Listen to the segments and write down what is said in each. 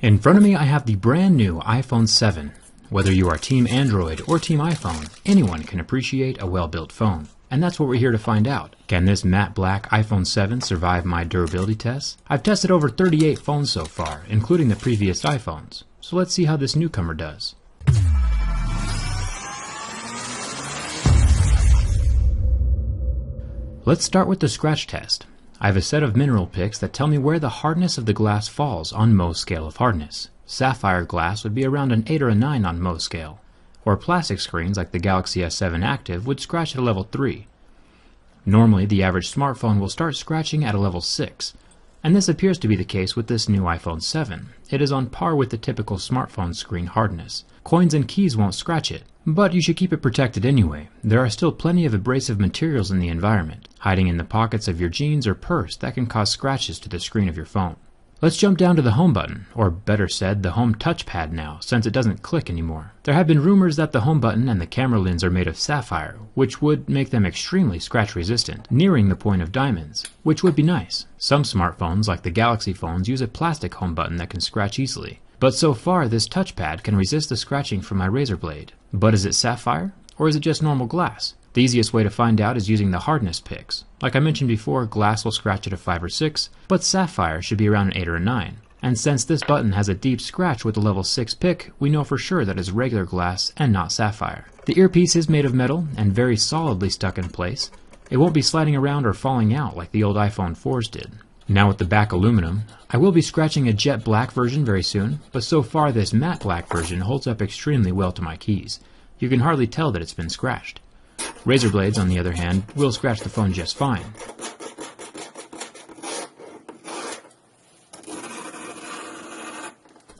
In front of me I have the brand new iPhone 7. Whether you are Team Android or Team iPhone, anyone can appreciate a well-built phone. And that's what we're here to find out. Can this matte black iPhone 7 survive my durability tests? I've tested over 38 phones so far, including the previous iPhones. So let's see how this newcomer does. Let's start with the scratch test. I have a set of mineral picks that tell me where the hardness of the glass falls on Mohs scale of hardness. Sapphire glass would be around an 8 or a 9 on Mohs scale, or plastic screens like the Galaxy S7 Active would scratch at a level 3. Normally, the average smartphone will start scratching at a level 6, and this appears to be the case with this new iPhone 7. It is on par with the typical smartphone screen hardness. Coins and keys won't scratch it, but you should keep it protected anyway. There are still plenty of abrasive materials in the environment, hiding in the pockets of your jeans or purse that can cause scratches to the screen of your phone. Let's jump down to the home button, or better said, the home touchpad now, since it doesn't click anymore. There have been rumors that the home button and the camera lens are made of sapphire, which would make them extremely scratch resistant, nearing the point of diamonds, which would be nice. Some smartphones, like the Galaxy phones, use a plastic home button that can scratch easily. But so far, this touchpad can resist the scratching from my razor blade. But is it sapphire, or is it just normal glass? The easiest way to find out is using the hardness picks. Like I mentioned before, glass will scratch at a 5 or 6, but sapphire should be around an 8 or a 9. And since this button has a deep scratch with a level 6 pick, we know for sure that it's regular glass and not sapphire. The earpiece is made of metal and very solidly stuck in place. It won't be sliding around or falling out like the old iPhone 4s did. Now with the back aluminum, I will be scratching a jet black version very soon, but so far this matte black version holds up extremely well to my keys. You can hardly tell that it's been scratched. Razor blades, on the other hand, will scratch the phone just fine.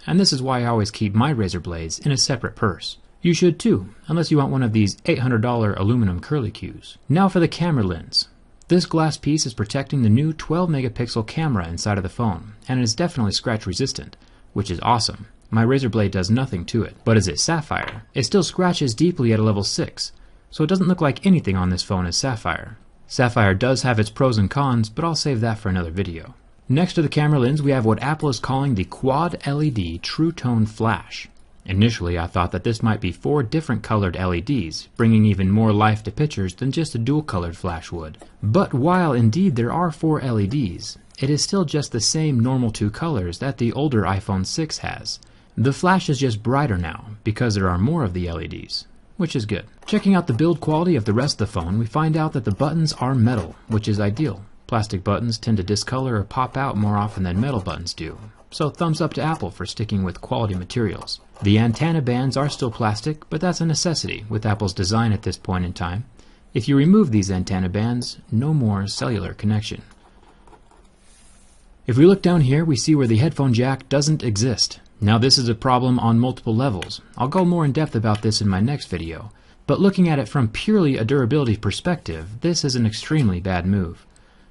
And this is why I always keep my razor blades in a separate purse. You should too, unless you want one of these $800 aluminum curlicues. Now for the camera lens. This glass piece is protecting the new 12 megapixel camera inside of the phone, and it is definitely scratch resistant, which is awesome. My razor blade does nothing to it. But is it sapphire? It still scratches deeply at a level 6. So it doesn't look like anything on this phone is sapphire. Sapphire does have its pros and cons, but I'll save that for another video. Next to the camera lens, we have what Apple is calling the Quad LED True Tone Flash. Initially, I thought that this might be 4 different colored LEDs, bringing even more life to pictures than just a dual-colored flash would. But while indeed there are 4 LEDs, it is still just the same normal 2 colors that the older iPhone 6 has. The flash is just brighter now, because there are more of the LEDs, which is good. Checking out the build quality of the rest of the phone, we find out that the buttons are metal, which is ideal. Plastic buttons tend to discolor or pop out more often than metal buttons do, so thumbs up to Apple for sticking with quality materials. The antenna bands are still plastic, but that's a necessity with Apple's design at this point in time. If you remove these antenna bands, no more cellular connection. If we look down here, we see where the headphone jack doesn't exist. Now this is a problem on multiple levels. I'll go more in depth about this in my next video, but looking at it from purely a durability perspective, this is an extremely bad move.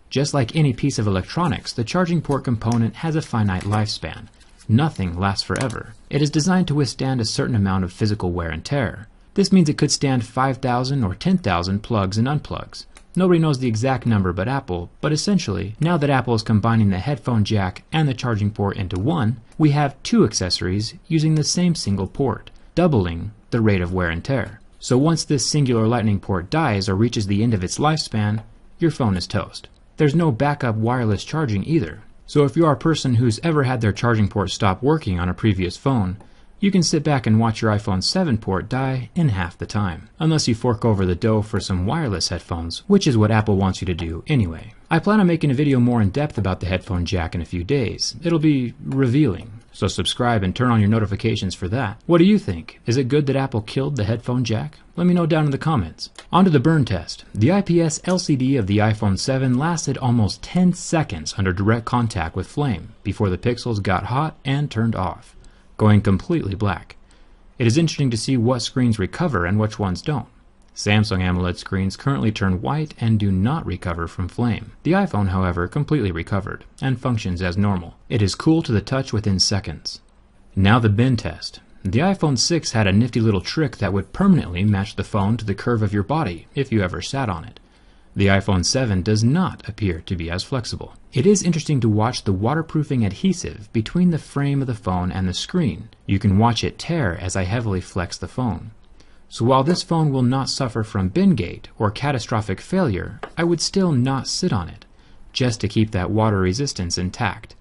Just like any piece of electronics, the charging port component has a finite lifespan. Nothing lasts forever. It is designed to withstand a certain amount of physical wear and tear. This means it could stand 5,000 or 10,000 plugs and unplugs. Nobody knows the exact number but Apple, but essentially, now that Apple is combining the headphone jack and the charging port into one, we have 2 accessories using the same single port, doubling the rate of wear and tear. So once this singular lightning port dies or reaches the end of its lifespan, your phone is toast. There's no backup wireless charging either. So if you are a person who's ever had their charging port stop working on a previous phone, you can sit back and watch your iPhone 7 port die in half the time. Unless you fork over the dough for some wireless headphones, which is what Apple wants you to do anyway. I plan on making a video more in depth about the headphone jack in a few days. It'll be revealing, so subscribe and turn on your notifications for that. What do you think? Is it good that Apple killed the headphone jack? Let me know down in the comments. On to the burn test. The IPS LCD of the iPhone 7 lasted almost 10 seconds under direct contact with flame before the pixels got hot and turned off, going completely black. It is interesting to see what screens recover and which ones don't. Samsung AMOLED screens currently turn white and do not recover from flame. The iPhone, however, completely recovered and functions as normal. It is cool to the touch within seconds. Now the bend test. The iPhone 6 had a nifty little trick that would permanently match the phone to the curve of your body if you ever sat on it. The iPhone 7 does not appear to be as flexible. It is interesting to watch the waterproofing adhesive between the frame of the phone and the screen. You can watch it tear as I heavily flex the phone. So while this phone will not suffer from bin gate or catastrophic failure, I would still not sit on it, just to keep that water resistance intact.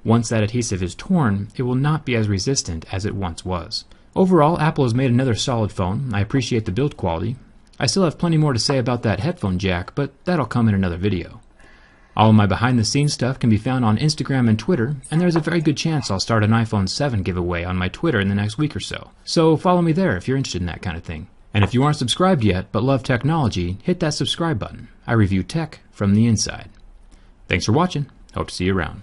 Once that adhesive is torn, it will not be as resistant as it once was. Overall, Apple has made another solid phone. I appreciate the build quality. I still have plenty more to say about that headphone jack, but that'll come in another video. All of my behind-the-scenes stuff can be found on Instagram and Twitter, and there's a very good chance I'll start an iPhone 7 giveaway on my Twitter in the next week or so. So follow me there if you're interested in that kind of thing. And if you aren't subscribed yet but love technology, hit that subscribe button. I review tech from the inside. Thanks for watching. Hope to see you around.